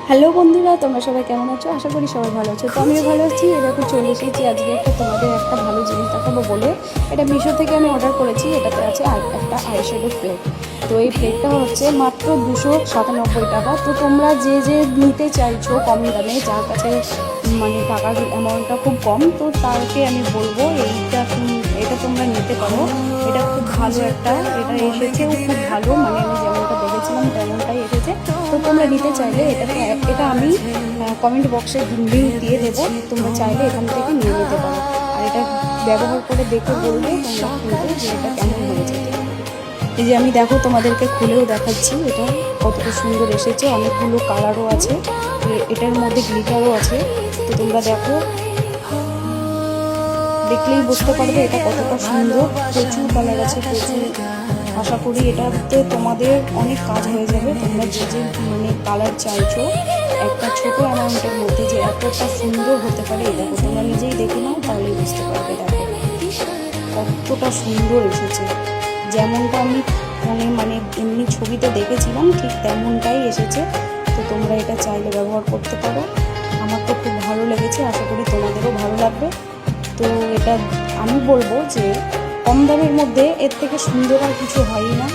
Hello বন্ধুরা, তোমরা সবাই কেমন আছো? আশা করি সবাই ভালো আছো। তো আমিও ভালো আছি। এরকম চলে এসেছি আজকে তোমাদের একটা ভালো জিনিস দেখাবো বলে। এটা মিশো থেকে আমি অর্ডার করেছি। এটাতে আছে একটা আইশ্যাডো প্লেট। তো এই প্লেটটা হচ্ছে মাত্র 297 টাকা। তো তোমরা যে নিতে চাইছো কম দামে, যার কাছে মানে টাকার অ্যামাউন্টটা খুব কম, তো তাকে আমি বলবো এটা তোমরা নিতে পারো। এটা খুব ভালো এটা এসেছেও খুব ভালো, মানে আমি যেমনটা দেখেছিলাম তেমনটাই এসেছে। তো তোমরা নিতে চাইলে এটা আমি কমেন্ট বক্সে লিঙ্ক দিয়ে দেবো, তোমরা চাইলে এখান থেকে নিয়ে নিতে পারো। আর এটা ব্যবহার করে দেখে বলবে তোমরা কিন্তু যে এটা কেমন হয়েছে। এই যে আমি দেখো তোমাদেরকে খুলেও দেখাচ্ছি এটা কতটা সুন্দর এসেছে। অনেকগুলো কালারও আছে, এটার মধ্যে গ্লিটারও আছে। তো তোমরা দেখলেই বুঝতে পারবে এটা কতটা সুন্দর। প্রচুর কালার আছে, প্রচুর। আশা করি এটাতে তোমাদের অনেক কাজ হয়ে যাবে। তোমরা যে মানে কালার চাইছো একটা ছোট অ্যামাউন্টের মধ্যে যে এতটা সুন্দর হতে পারে, এই দেখো তোমরা নিজেই দেখে নাও, তাহলেই বুঝতে পারবে। দেখো কতটা সুন্দর এসেছে, যেমনটা আমি মানে এমনি ছবিতে দেখেছিলাম ঠিক তেমনটাই এসেছে। তো তোমরা এটা চাইলে ব্যবহার করতে পারো। আমার তো খুব ভালো লেগেছে, আশা করি তোমাদেরও ভালো লাগবে। তো এটা আমি বলবো যে কম দামের মধ্যে এর থেকে সুন্দর আর কিছু হয়ই না।